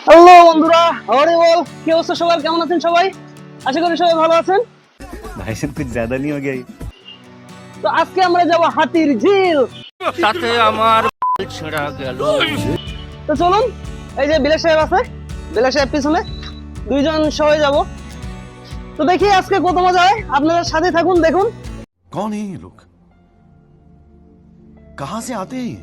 Hello বন্ধুরা, হরি বল। কি অবস্থা সবার? কেমন আছেন সবাই? আশা করি সবাই ভালো আছেন। भाई साहब कुछ ज्यादा नहीं हो गया ये? তো আজকে আমরা যাব হাতির ঝিল। সাথে আমার ছেঁড়া গেল। তো চলুন, এই যে বিলাস সাহেব আছে, বিলাস সাহেব পিছনে, দুইজন সবাই যাব। তো দেখি আজকে কত মজা হয়। আপনারা সাথে থাকুন, দেখুন। कौन है ये लोग? कहां से आते हैं?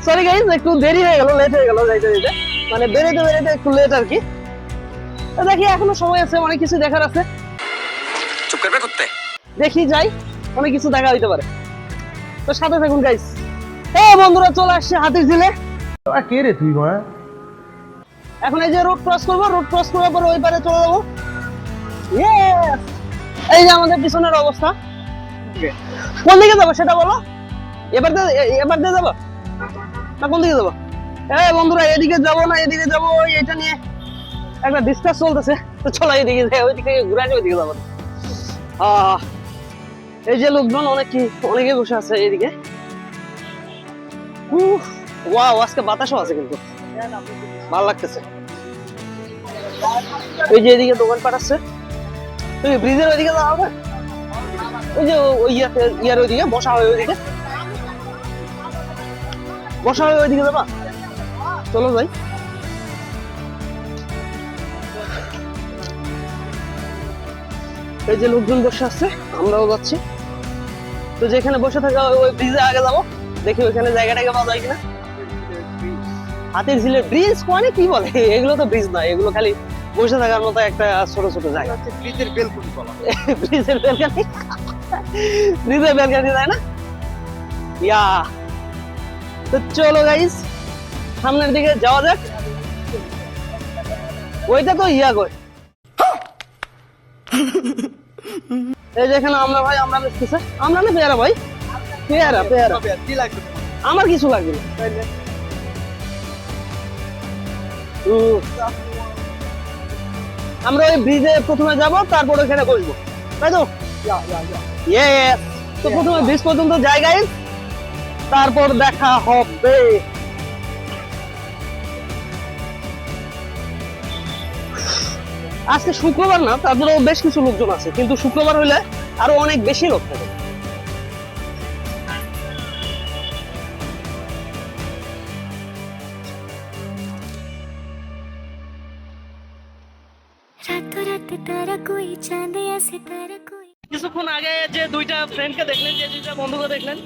সরি গাইস, একটু দেরি হয়ে গেল, লেট হয়ে গেল যাইতে যাইতে, মানে বেরোতে বেরোতে একটু লেট আর কি। তো দেখি এখনো সময় আছে, অনেক কিছু দেখার আছে। চুপ করবে কুত্তে। দেখি যাই, অনেক কিছু দেখা হইতে পারে। তো সাথে থাকুন গাইস। বন্ধুরা, চলে আসছে হাতির ঝিলে। কে রে তুই গয়া? এখন এই যে রোড ক্রস করবো, রোড ক্রস করার পর ওই পারে চলে যাবো। ইয়েস, এই যে আমাদের পিছনের অবস্থা। কোন দিকে যাবো সেটা বলো। এবার দিয়ে যাবো না কোন দিকে যাবো? বন্ধুরা, এদিকে যাবো না এদিকে যাবো, এটা নিয়ে একটা ডিসকাস চলতেছে। তো চলো এদিকে যাই, ওই দিকে ঘুরে আসি, ওইদিকে যাবো। এই যে লোকজন অনেকে বসে আছে এইদিকে। ওয়াও, আজকে বাতাসও আছে, কিন্তু ভালো লাগতেছে। ওই যে এদিকে দোকান পাঠাচ্ছে, ওই ব্রিজের ওইদিকে যাওয়া হবে। ওই যে ওই ইয়ার ওইদিকে বসা হয়, ওইদিকে বসা হয়, ওইদিকে যাবা। চলো ভাই। এই যে লোকজন বসে আছে, আমরাও যাচ্ছি। তো যেখানে বসে থাকা ওই ব্রিজে আগে যাবো, দেখি ওইখানে জায়গাটাকে পাওয়া যায় কিনা। হাতির ঝিলের ব্রিজ মানে কি বলে, এগুলো তো ব্রিজ নয়, এগুলো খালি বসে থাকার মতো একটা ছোট ছোট জায়গা। ব্রিজের বেলকুনি বলা হয়। ব্রিজের বেলকানি, ব্রিজের বেলকানি, তাই না? ইয়া, তো চলো গাইস, সামনের দিকে যাওয়া যাক। ওইটা তো ইয়া কই, এই যেখানে আমরা ভাই, আমরা দেখতেছে, আমরা না পেয়ারা ভাই, পেয়ারা পেয়ারা। কি লাগবে? আমার কিছু লাগবে না। আমরা ওই ব্রিজে প্রথমে যাব, তারপর ওখানে বসবো, তাই তো? ইয়েস, তো প্রথমে ব্রিজ পর্যন্ত যাই গাইস, তারপর দেখা হবে। আজকে শুক্রবার না, তারপরেও বেশ কিছু লোকজন আছে, কিন্তু শুক্রবার হলে আরো অনেক বেশি লোক থাকে। কিছুক্ষণ আগে যে দুইটা ফ্রেন্ডকে দেখলেন, যে দুইটা বন্ধুকে দেখলেন,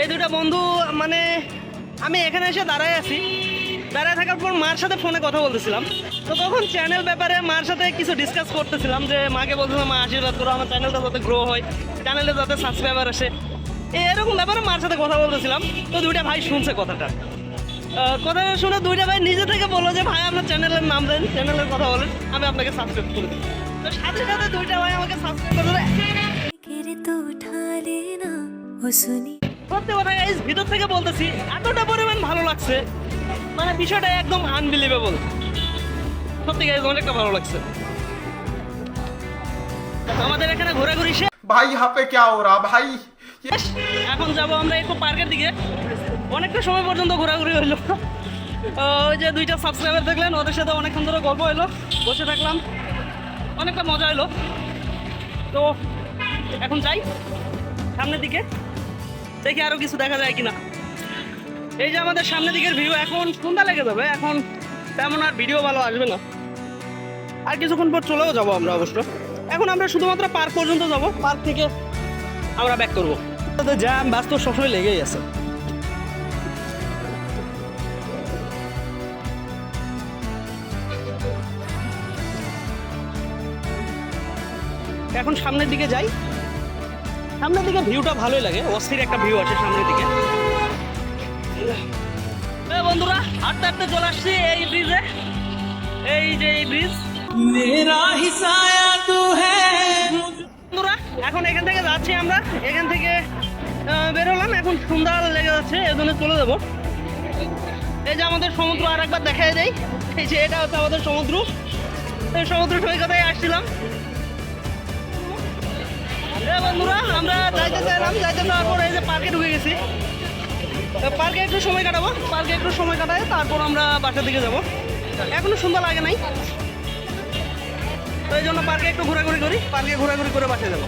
এই দুইটা বন্ধু মানে আমি এখানে এসে দাঁড়ায় আছি, দাঁড়ায় থাকার পর মার সাথে ফোনে কথা বলতেছিলাম। তো তখন চ্যানেল ব্যাপারে মার সাথে কিছু ডিসকাস করতেছিলাম, যে মাকে বলছিলাম মা আশীর্বাদ করো আমার চ্যানেলটা যাতে গ্রো হয়, চ্যানেলে যাতে সাবস্ক্রাইবার আসে, এরকম ব্যাপারে মার সাথে কথা বলতেছিলাম। তো দুইটা ভাই শুনছে কথাটা শুনে দুইটা ভাই নিজে থেকে বললো যে ভাই আপনার চ্যানেলের নাম দেন, চ্যানেলের কথা বলেন, আমি আপনাকে সাবস্ক্রাইব করে দিই। তো সাথে সাথে দুইটা ভাই আমাকে সাবস্ক্রাইব করে দেয়। সত্যি কথা গাইস, ভিতর থেকে বলতেছি, এতটা পরিমাণ ভালো লাগছে, মানে বিষয়টা একদম আনবিলিভেবল। সত্যি গাইস, অনেকটা ভালো লাগছে। আমাদের এখানে ঘোরাঘুরি শেষ ভাই यहाँ पे क्या हो रहा भाई? এখন যাব আমরা ইকো পার্কের দিকে। অনেকটা সময় পর্যন্ত ঘোরাঘুরি হইলো। ওই যে দুইটা সাবস্ক্রাইবার দেখলেন, ওদের সাথে অনেকক্ষণ ধরে গল্প হইলো, বসে থাকলাম, অনেকটা মজা হইলো। তো এখন যাই সামনের দিকে, দেখি আরো কিছু দেখা যায় কিনা। এই যে আমাদের সামনের দিকের ভিউ, এখন সন্ধ্যা লেগে যাবে, এখন তেমন আর ভিডিও ভালো আসবে না। আর কিছুক্ষণ পর চলেও যাবো আমরা অবশ্য। এখন আমরা শুধুমাত্র পার্ক পর্যন্ত যাব, পার্ক থেকে আমরা ব্যাক করবো। জ্যাম ব্যস্ত সবসময় লেগেই আছে। এখন সামনের দিকে যাই, সামনের দিকে ভিউটা ভালোই লাগে, অস্থির একটা ভিউ আছে সামনের দিকে। বন্ধুরা, হাঁটতে হাঁটতে চলে আসছি এই ব্রিজে, এই যে এই ব্রিজ। বন্ধুরা, এখন এখান থেকে যাচ্ছি আমরা, এখান থেকে বের হলাম, এখন সন্ধ্যা লেগে যাচ্ছে, এজন্য চলে যাবো। এই যে আমাদের সমুদ্র আর একবার দেখাই দেয়, এই যে এটা হচ্ছে আমাদের সমুদ্র, এই সমুদ্র সৈকতে আসছিলাম। বন্ধুরা, আমরা যাইতে চাইলাম, যাইতে যাওয়ার পরে এই যে পার্কে ঢুকে গেছি। তো পার্কে একটু সময় কাটাবো, পার্কে একটু সময় কাটায় তারপর আমরা বাসার দিকে যাব। এখনো সন্ধ্যা লাগে নাই, তো এই জন্য পার্কে একটু ঘোরাঘুরি করি, পার্কে ঘোরাঘুরি করে বাসায় যাবো।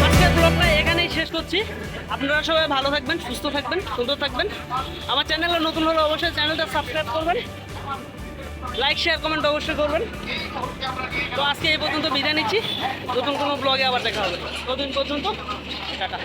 আজকের ব্লগটা এখানেই শেষ করছি। আপনারা সবাই ভালো থাকবেন, সুস্থ থাকবেন, সুন্দর থাকবেন। আমার চ্যানেলে নতুন হলে অবশ্যই চ্যানেলটা সাবস্ক্রাইব করবেন, লাইক শেয়ার কমেন্ট অবশ্যই করবেন। তো আজকে এই পর্যন্ত বিদায় নিচ্ছি, নতুন কোনো ব্লগে আবার দেখা হবে। ততদিন পর্যন্ত টাটা।